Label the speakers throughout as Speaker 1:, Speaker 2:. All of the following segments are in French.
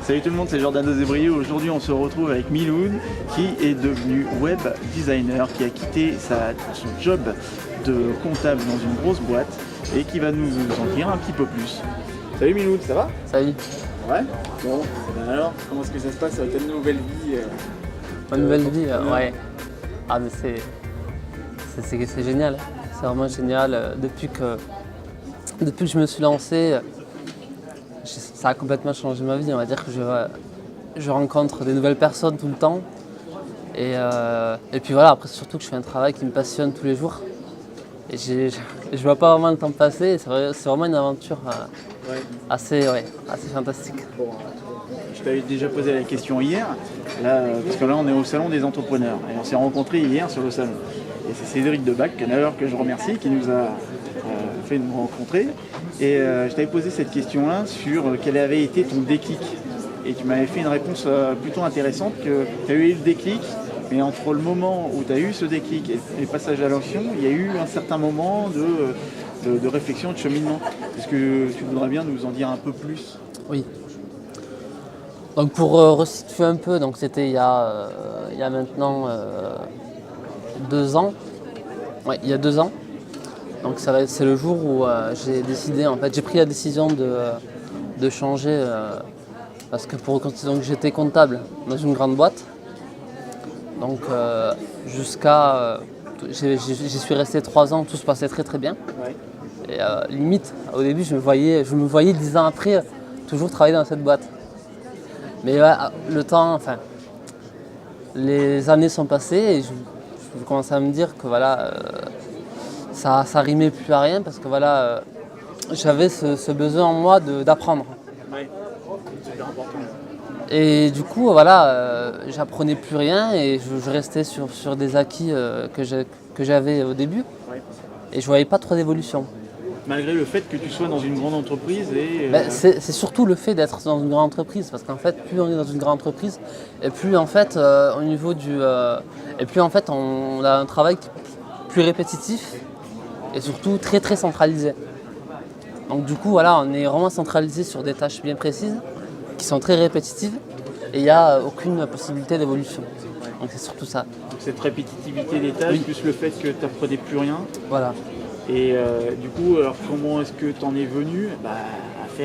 Speaker 1: Salut tout le monde, c'est Jordan Dezébrio. Aujourd'hui, on se retrouve avec Miloun qui est devenu web designer, qui a quitté son job de comptable dans une grosse boîte et qui va nous en dire un petit peu plus. Salut Miloun, ça va?
Speaker 2: Salut.
Speaker 1: Ouais. Bon, ben alors, comment est-ce que ça se passe avec ta nouvelle vie
Speaker 2: Ma nouvelle vie, ouais. Ah mais c'est génial, c'est vraiment génial. Depuis que je me suis lancé, ça a complètement changé ma vie. On va dire que je rencontre des nouvelles personnes tout le temps. Et puis voilà, après surtout que je fais un travail qui me passionne tous les jours. Et je vois pas vraiment le temps passer. C'est vraiment une aventure assez fantastique.
Speaker 1: Bon, je t'avais déjà posé la question hier, parce que là on est au salon des entrepreneurs et on s'est rencontrés hier sur le salon. Et c'est Cédric Debac, d'ailleurs que je remercie, qui nous a fait nous rencontrer. Et je t'avais posé cette question-là sur quel avait été ton déclic. Et tu m'avais fait une réponse plutôt intéressante, que tu as eu le déclic, mais entre le moment où tu as eu ce déclic et le passage à l'action, il y a eu un certain moment de réflexion, de cheminement. Est-ce que tu voudrais bien nous en dire un peu plus?
Speaker 2: Oui. Donc pour resituer un peu, donc c'était il y a maintenant 2 ans. Ouais, il y a 2 ans. Donc c'est le jour où j'ai décidé, en fait, j'ai pris la décision de changer parce que donc j'étais comptable dans une grande boîte. Donc j'y suis resté 3 ans, tout se passait très très bien.
Speaker 1: Ouais.
Speaker 2: Et limite, au début, je me voyais 10 ans après toujours travailler dans cette boîte. Mais le temps, enfin, les années sont passées et je commençais à me dire que voilà, ça rimait plus à rien parce que voilà, j'avais ce besoin en moi d'apprendre.
Speaker 1: Ouais, c'est super important.
Speaker 2: Et du coup, voilà, j'apprenais plus rien et je restais sur des acquis que j'avais au début
Speaker 1: Ouais.
Speaker 2: et je voyais pas trop d'évolution.
Speaker 1: Malgré le fait que tu sois dans une grande entreprise et...
Speaker 2: C'est surtout le fait d'être dans une grande entreprise, parce qu'en fait, plus on est dans une grande entreprise, et plus en fait, au niveau et plus en fait, on a un travail plus répétitif et surtout très très centralisé. Donc du coup, voilà, on est vraiment centralisé sur des tâches bien précises, qui sont très répétitives, et il n'y a aucune possibilité d'évolution. Donc c'est surtout ça.
Speaker 1: Donc cette répétitivité des tâches,
Speaker 2: Oui.
Speaker 1: plus le fait que tu n'apprenais plus rien.
Speaker 2: Voilà.
Speaker 1: Et du coup, alors comment est-ce que tu en es venu à te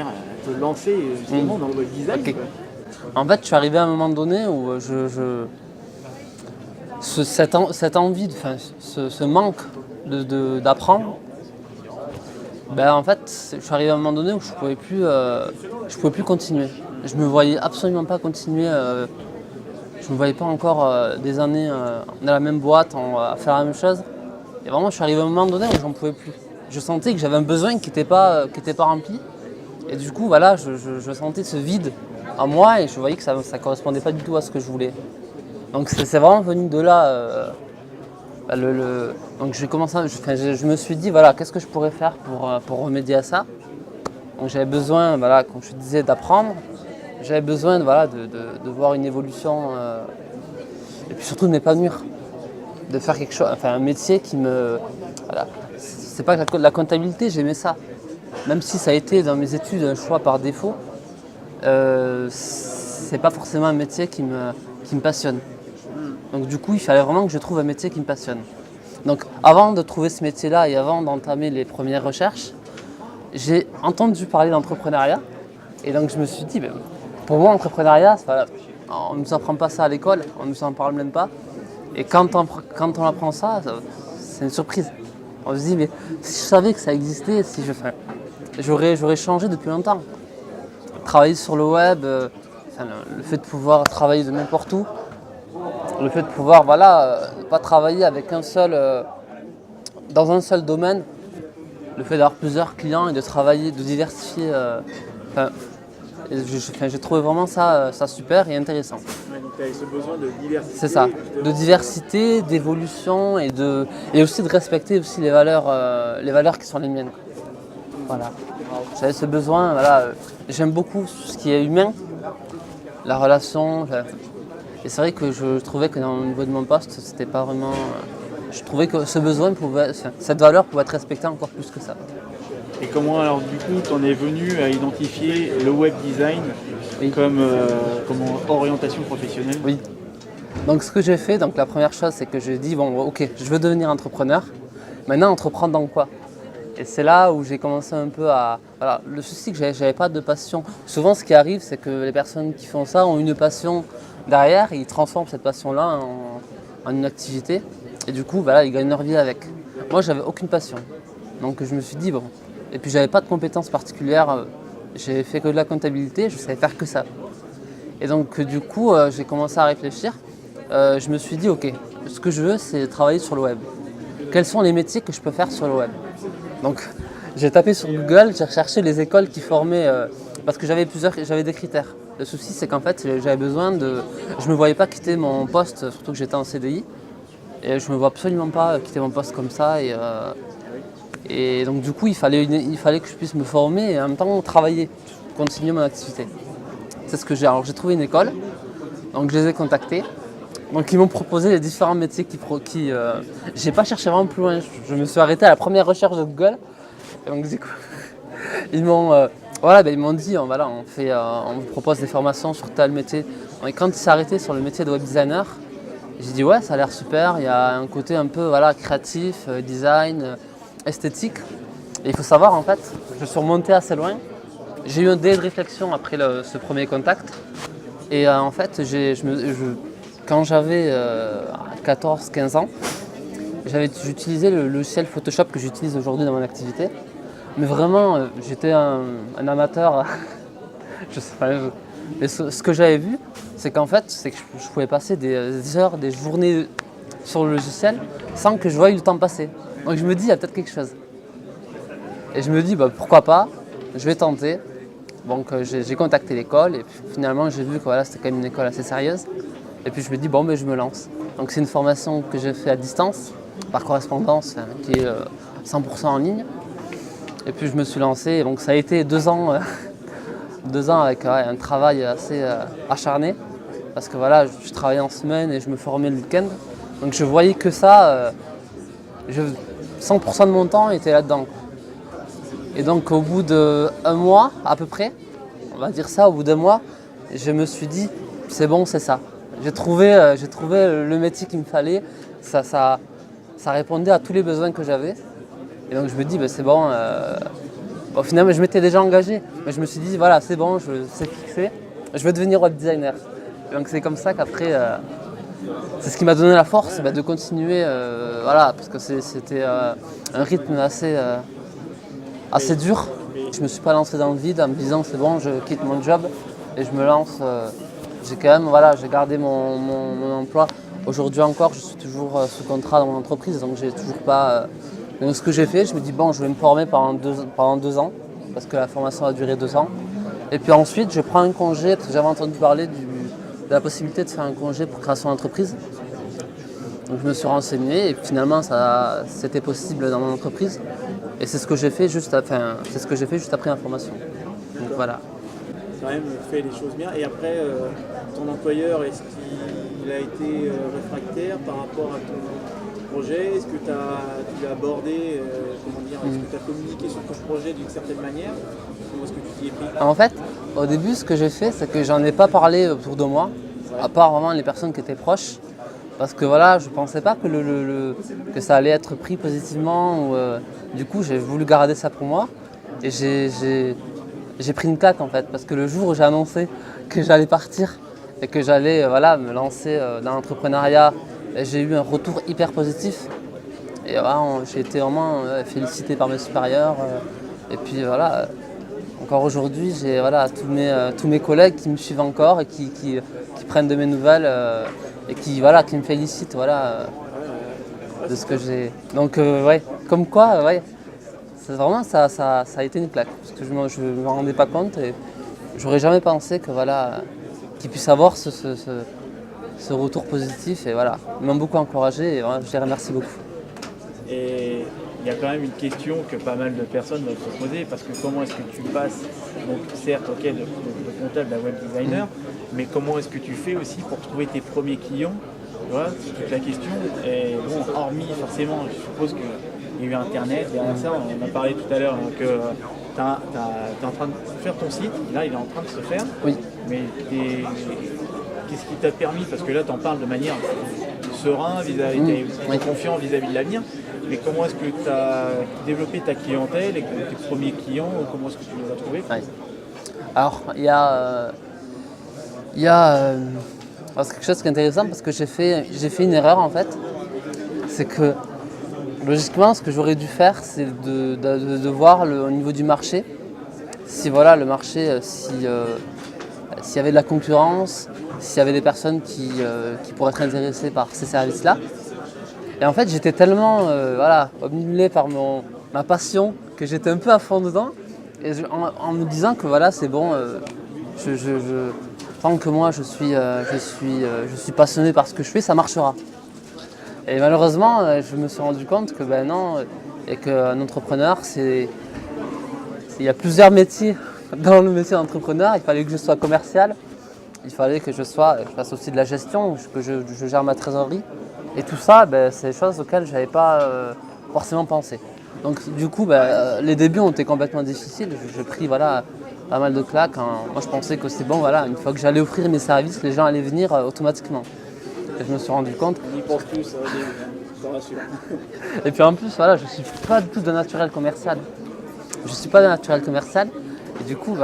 Speaker 1: lancer justement dans le web design?
Speaker 2: Ok.
Speaker 1: Quoi.
Speaker 2: En fait, je suis arrivé à un moment donné où cette envie, ce manque d'apprendre, ben en fait, je suis arrivé à un moment donné où je pouvais plus continuer. Je me voyais absolument pas continuer. Je me voyais pas encore des années dans la même boîte à faire la même chose. Et vraiment, je suis arrivé à un moment donné où j'en pouvais plus. Je sentais que j'avais un besoin qui n'était pas rempli. Et du coup, voilà, je sentais ce vide en moi et je voyais que ça ne correspondait pas du tout à ce que je voulais. Donc c'est vraiment venu de là. Donc je me suis dit, voilà, qu'est-ce que je pourrais faire pour remédier à ça. Donc j'avais besoin, voilà, comme je te disais, d'apprendre. J'avais besoin de voir une évolution et puis surtout de m'épanouir. De faire quelque chose, enfin un métier qui me... Voilà. C'est pas que la comptabilité, j'aimais ça. Même si ça a été dans mes études un choix par défaut, c'est pas forcément un métier qui me passionne. Donc du coup, il fallait vraiment que je trouve un métier qui me passionne. Donc avant de trouver ce métier-là et avant d'entamer les premières recherches, j'ai entendu parler d'entrepreneuriat. Et donc je me suis dit, pour moi, l'entrepreneuriat, voilà, on ne nous apprend pas ça à l'école, on ne nous en parle même pas. Et quand on apprend ça, c'est une surprise. On se dit, mais si je savais que ça existait, j'aurais changé depuis longtemps. Travailler sur le web, le fait de pouvoir travailler de n'importe où, le fait de pouvoir, pas travailler avec dans un seul domaine, le fait d'avoir plusieurs clients et de travailler, de diversifier. J'ai trouvé vraiment ça super et intéressant.
Speaker 1: Ouais, donc tu avais ce besoin de diversité.
Speaker 2: C'est ça, de diversité, d'évolution et aussi de respecter aussi les valeurs qui sont les miennes. Voilà. J'avais ce besoin, j'aime beaucoup ce qui est humain, la relation. Et c'est vrai que je trouvais que au niveau de mon poste, c'était pas vraiment. Je trouvais que cette valeur pouvait être respectée encore plus que ça.
Speaker 1: Et comment alors du coup t'en es venu à identifier le web design
Speaker 2: Oui.
Speaker 1: comme orientation professionnelle?
Speaker 2: Oui. Donc ce que j'ai fait, donc la première chose, c'est que j'ai dit, bon ok, je veux devenir entrepreneur. Maintenant, entreprendre dans quoi? Et c'est là où j'ai commencé un peu à... Voilà, le souci que j'avais pas de passion. Souvent ce qui arrive, c'est que les personnes qui font ça ont une passion derrière, et ils transforment cette passion-là en une activité. Et du coup, voilà, ils gagnent leur vie avec. Moi, j'avais aucune passion. Donc je me suis dit, bon... Et puis j'avais pas de compétences particulières. J'ai fait que de la comptabilité, je savais faire que ça. Et donc du coup, j'ai commencé à réfléchir. Je me suis dit, ok, ce que je veux, c'est travailler sur le web. Quels sont les métiers que je peux faire sur le web? Donc j'ai tapé sur Google, j'ai recherché les écoles qui formaient, parce que j'avais des critères. Le souci, c'est qu'en fait, j'avais besoin de... Je ne me voyais pas quitter mon poste, surtout que j'étais en CDI. Et je ne me vois absolument pas quitter mon poste comme ça. Et donc du coup, il fallait que je puisse me former et en même temps travailler, continuer mon activité. C'est ce que j'ai. Alors j'ai trouvé une école, donc je les ai contactés. Donc ils m'ont proposé les différents métiers j'ai pas cherché vraiment plus loin. Je me suis arrêté à la première recherche de Google. Et donc du coup, ils m'ont ils m'ont dit, voilà, on vous propose des formations sur tel métier. Et quand ils s'est arrêté sur le métier de web designer, j'ai dit ouais, ça a l'air super. Il y a un côté un peu créatif, design, esthétique. Et il faut savoir, en fait, je suis remonté assez loin. J'ai eu un délai de réflexion après ce premier contact. Et en fait, quand j'avais 14-15 ans, j'utilisais le logiciel Photoshop que j'utilise aujourd'hui dans mon activité. Mais vraiment, j'étais un amateur. Je sais pas, mais ce que j'avais vu, c'est qu'en fait, je pouvais passer des heures, des journées sur le logiciel sans que je voie le temps passer. Donc je me dis, il y a peut-être quelque chose. Et je me dis, pourquoi pas, je vais tenter. Donc j'ai contacté l'école et puis, finalement j'ai vu que c'était quand même une école assez sérieuse. Et puis je me dis, je me lance. Donc c'est une formation que j'ai fait à distance, par correspondance, qui est 100% en ligne. Et puis je me suis lancé, et donc ça a été 2 ans, 2 ans avec un travail assez acharné. Parce que je travaillais en semaine et je me formais le week-end. Donc je voyais que ça, 100% de mon temps était là-dedans. Et donc au bout d'1 mois à peu près, on va dire ça, au bout d'1 mois, je me suis dit, c'est bon, c'est ça. J'ai trouvé le métier qu'il me fallait, ça répondait à tous les besoins que j'avais. Et donc je me dis, c'est bon, finalement je m'étais déjà engagé, mais je me suis dit, voilà, c'est bon, je sais fixer, je veux devenir web designer. Et donc c'est comme ça qu'après, c'est ce qui m'a donné la force de continuer, parce que c'était un rythme assez dur. Je me suis pas lancé dans le vide en me disant c'est bon, je quitte mon job et je me lance. J'ai quand même j'ai gardé mon emploi. Aujourd'hui encore, je suis toujours sous contrat dans mon entreprise, donc j'ai toujours pas. Donc ce que j'ai fait, je me dis je vais me former pendant 2 ans, parce que la formation a duré 2 ans. Et puis ensuite, je prends un congé, parce que j'avais entendu parler de la possibilité de faire un congé pour création d'entreprise. Donc je me suis renseigné et finalement c'était possible dans mon entreprise. Et c'est ce que j'ai fait juste après la formation. Donc voilà.
Speaker 1: Tu as quand même fait les choses bien. Et après, ton employeur, est-ce qu'il a été réfractaire par rapport à ton projet? Est-ce que tu l'as abordé, est-ce que tu as communiqué sur ton projet d'une certaine manière? Ou est-ce que tu t'y es pris?
Speaker 2: En fait, au début, ce que j'ai fait, c'est que j'en ai pas parlé autour de moi, à part vraiment les personnes qui étaient proches. Parce que je pensais pas que ça allait être pris positivement. Du coup, j'ai voulu garder ça pour moi. Et j'ai pris une claque en fait. Parce que le jour où j'ai annoncé que j'allais partir et que j'allais me lancer dans l'entrepreneuriat, j'ai eu un retour hyper positif. Et j'ai été vraiment félicité par mes supérieurs. Et puis encore aujourd'hui, j'ai tous mes collègues qui me suivent encore et qui prennent de mes nouvelles. Et qui me félicite de ce que j'ai. Donc comme quoi, c'est vraiment ça a été une claque. Parce que je me rendais pas compte et j'aurais jamais pensé que qu'ils puissent avoir ce retour positif. Et ils m'ont beaucoup encouragé et je les remercie beaucoup.
Speaker 1: Et il y a quand même une question que pas mal de personnes doivent se poser, parce que comment est-ce que tu passes, donc certes de comptable à web designer, mais comment est-ce que tu fais aussi pour trouver tes premiers clients? C'est toute la question. Et hormis forcément, je suppose qu'il y a eu Internet, derrière ça, on a parlé tout à l'heure, que tu as es en train de faire ton site, là il est en train de se faire,
Speaker 2: Oui.
Speaker 1: mais qu'est-ce qui t'a permis, parce que là tu en parles de manière serein, vis-à-vis,
Speaker 2: Oui.
Speaker 1: confiant vis-à-vis de l'avenir, mais comment est-ce que tu as développé ta clientèle et tes premiers clients, comment est-ce que tu les as trouvés?
Speaker 2: Ouais. Alors, c'est quelque chose qui est intéressant parce que j'ai fait une erreur en fait. C'est que logiquement, ce que j'aurais dû faire, c'est de voir au niveau du marché, si voilà, le marché, s'il y avait de la concurrence, s'il y avait des personnes qui pourraient être intéressées par ces services-là. Et en fait, j'étais tellement obnubilé par ma passion que j'étais un peu à fond dedans. Et en me disant que voilà, c'est bon, tant que moi je suis passionné par ce que je fais, ça marchera. Et malheureusement, je me suis rendu compte que ben non, et qu'un entrepreneur, il y a plusieurs métiers dans le métier d'entrepreneur. Il fallait que je sois commercial, il fallait que je fasse aussi de la gestion, que je gère ma trésorerie. Et tout ça, ben, c'est des choses auxquelles je n'avais pas forcément pensé. Donc du coup, les débuts ont été complètement difficiles. J'ai pris pas mal de claques. Moi, je pensais que c'est bon, une fois que j'allais offrir mes services, les gens allaient venir automatiquement. Et je me suis rendu compte.
Speaker 1: On y pense tous, ça rassure.
Speaker 2: Et puis en plus, je ne suis pas du tout de naturel commercial. Je ne suis pas de naturel commercial. Et du coup,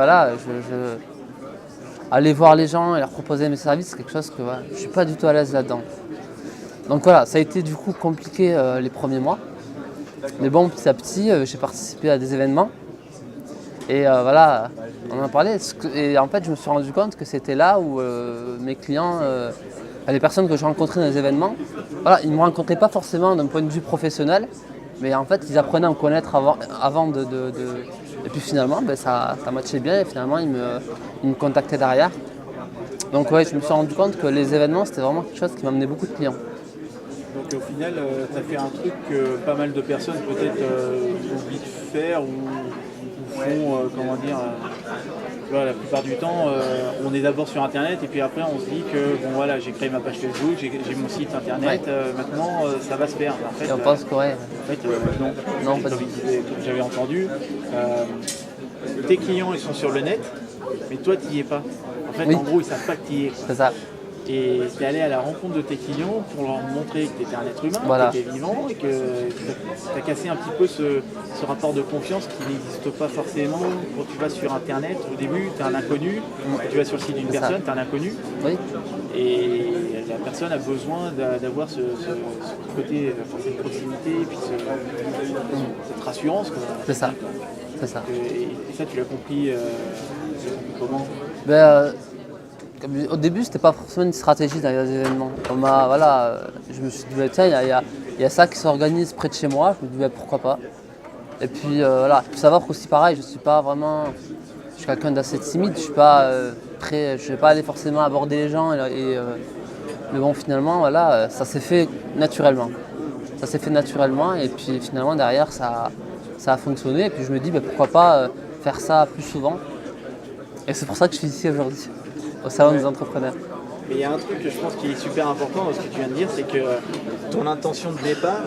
Speaker 2: aller voir les gens et leur proposer mes services, c'est quelque chose que je ne suis pas du tout à l'aise là-dedans. Donc ça a été du coup compliqué les premiers mois. Mais bon, petit à petit, j'ai participé à des événements. Et on en parlait. Et en fait, je me suis rendu compte que c'était là où mes clients, les personnes que je rencontrais dans les événements, ils ne me rencontraient pas forcément d'un point de vue professionnel, mais en fait, ils apprenaient à me connaître avant de. Et puis finalement, ça matchait bien et finalement, ils me contactaient derrière. Donc je me suis rendu compte que les événements, c'était vraiment quelque chose qui m'amenait beaucoup de clients.
Speaker 1: Donc au final, tu as fait un truc que pas mal de personnes peut-être oublient de faire ou font, la plupart du temps, on est d'abord sur Internet et puis après on se dit que j'ai créé ma page Facebook, j'ai mon site Internet, maintenant ça va se faire. En fait,
Speaker 2: et on pense que
Speaker 1: non, pas comme j'avais entendu, tes clients ils sont sur le net, mais toi tu n'y es pas. En fait, en gros, ils ne savent pas que tu y es.
Speaker 2: C'est ça.
Speaker 1: Et tu es allé à la rencontre de tes clients pour leur montrer que tu étais un être humain, que tu étais vivant et que tu as cassé un petit peu ce rapport de confiance qui n'existe pas forcément quand tu vas sur Internet. Au début, tu es un inconnu, quand tu vas sur le site d'une personne, tu es un inconnu.
Speaker 2: Oui.
Speaker 1: Et la personne a besoin d'avoir ce côté, cette proximité et puis cette rassurance.
Speaker 2: C'est ça.
Speaker 1: Et ça, tu l'as compris comment?
Speaker 2: Au début, c'était pas forcément une stratégie dans les événements. Je me suis dit, tiens, il y a ça qui s'organise près de chez moi. Je me dis, pourquoi pas. Et puis, il faut savoir qu'aussi pareil, je suis quelqu'un d'assez timide. Je vais pas aller forcément aborder les gens. Mais bon, finalement, ça s'est fait naturellement. Et puis finalement, derrière, ça a fonctionné. Et puis je me dis, pourquoi pas faire ça plus souvent. Et c'est pour ça que je suis ici aujourd'hui, au salon des entrepreneurs.
Speaker 1: Mais il y a un truc que je pense qui est super important dans ce que tu viens de dire, c'est que ton intention de départ,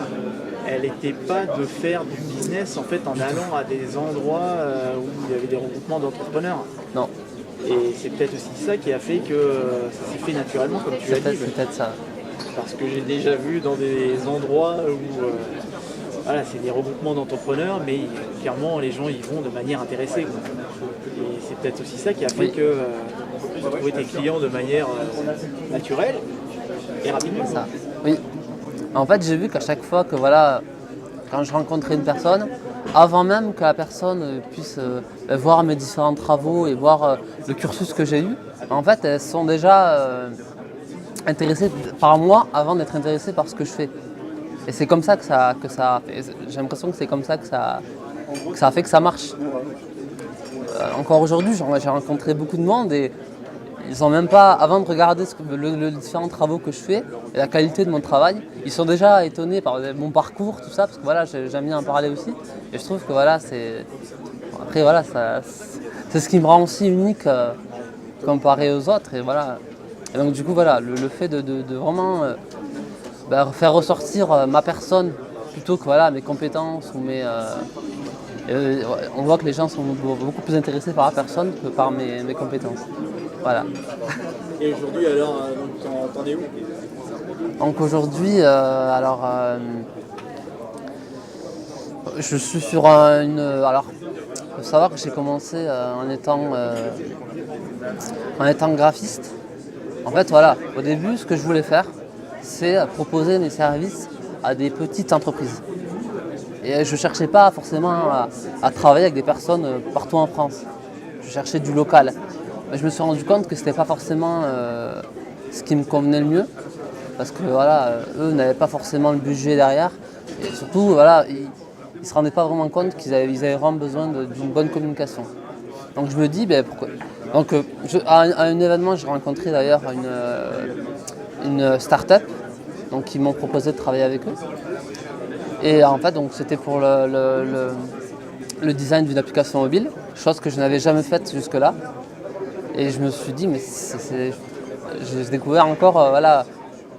Speaker 1: elle n'était pas de faire du business en fait en allant à des endroits où il y avait des regroupements d'entrepreneurs.
Speaker 2: Non.
Speaker 1: Et c'est peut-être aussi ça qui a fait que ça s'est fait naturellement, comme tu l'as dit.
Speaker 2: C'est peut-être ça.
Speaker 1: Parce que j'ai déjà vu dans des endroits où c'est des regroupements d'entrepreneurs, mais clairement les gens y vont de manière intéressée. Et c'est peut-être aussi ça qui a fait que tu as trouvé tes clients de manière naturelle et rapidement.
Speaker 2: Ça. Oui. En fait, j'ai vu qu'à chaque fois que quand je rencontrais une personne, avant même que la personne puisse voir mes différents travaux et voir le cursus que j'ai eu, en fait, elles sont déjà intéressées par moi avant d'être intéressées par ce que je fais. Et c'est comme ça que ça j'ai l'impression que c'est comme ça que ça a fait que ça marche. Encore aujourd'hui, j'ai rencontré beaucoup de monde et ils n'ont même pas, avant de regarder les différents travaux que je fais et la qualité de mon travail, ils sont déjà étonnés par mon parcours, tout ça, parce que j'aime bien en parler aussi. Et je trouve que c'est ce qui me rend aussi unique comparé aux autres. Et donc du coup, le fait de vraiment faire ressortir ma personne plutôt que mes compétences ou On voit que les gens sont beaucoup plus intéressés par la personne que par mes compétences. Voilà.
Speaker 1: Et aujourd'hui, alors, t'en es où?
Speaker 2: Donc aujourd'hui, je suis sur alors, il faut savoir que j'ai commencé en étant graphiste. En fait, voilà, au début, ce que je voulais faire, c'est proposer mes services à des petites entreprises. Et je ne cherchais pas forcément à travailler avec des personnes partout en France. Je cherchais du local. Mais je me suis rendu compte que ce n'était pas forcément ce qui me convenait le mieux. Parce que voilà, eux n'avaient pas forcément le budget derrière. Et surtout, voilà, ils ne se rendaient pas vraiment compte qu'ils avaient vraiment besoin d'une bonne communication. Donc je me dis, ben, pourquoi. Donc à un événement, j'ai rencontré d'ailleurs une start-up qui m'ont proposé de travailler avec eux. Et en fait, donc, c'était pour le design d'une application mobile, chose que je n'avais jamais faite jusque-là. Et je me suis dit, mais j'ai découvert encore voilà,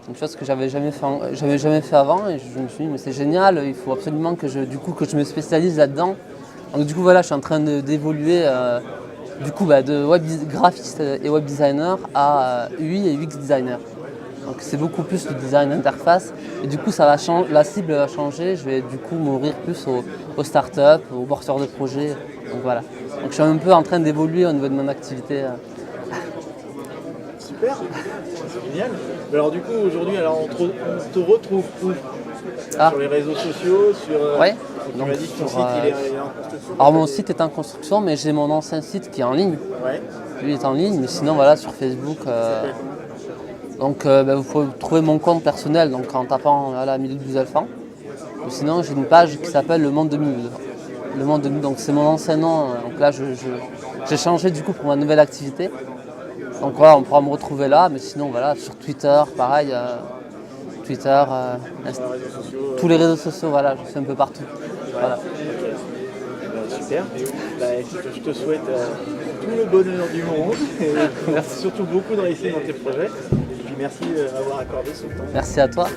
Speaker 2: une chose que j'avais jamais fait avant. Et je me suis dit, mais c'est génial, il faut absolument que je me spécialise là-dedans. Donc du coup, voilà, je suis en train d'évoluer de web graphiste et web designer à UI et UX designer. Donc c'est beaucoup plus le design interface et du coup la cible va changer, je vais du coup m'ouvrir plus aux startups, aux porteurs de projets. Donc voilà. Donc je suis un peu en train d'évoluer au niveau de mon activité.
Speaker 1: Super, c'est génial. Alors du coup aujourd'hui on te retrouve où? Sur les réseaux sociaux,
Speaker 2: Ouais.
Speaker 1: Tu m'as dit que ton site il est en construction.
Speaker 2: Alors mon site est en construction mais j'ai mon ancien site qui est en ligne.
Speaker 1: Ouais.
Speaker 2: Lui est en ligne, mais sinon voilà sur Facebook. Donc vous pouvez trouver mon compte personnel donc en tapant Milou 12 Alphan. Ou sinon j'ai une page qui s'appelle Le Monde de Milou. Le Monde de Milou, donc c'est mon ancien nom. Donc là j'ai changé du coup pour ma nouvelle activité. Donc voilà, on pourra me retrouver là, mais sinon voilà, sur Twitter, pareil, Twitter, tous les réseaux sociaux, voilà, je suis un peu partout. Voilà.
Speaker 1: Super. Je te souhaite tout le bonheur du monde et surtout beaucoup de réussite dans tes projets. Et puis merci d'avoir accordé ce temps.
Speaker 2: Merci à toi.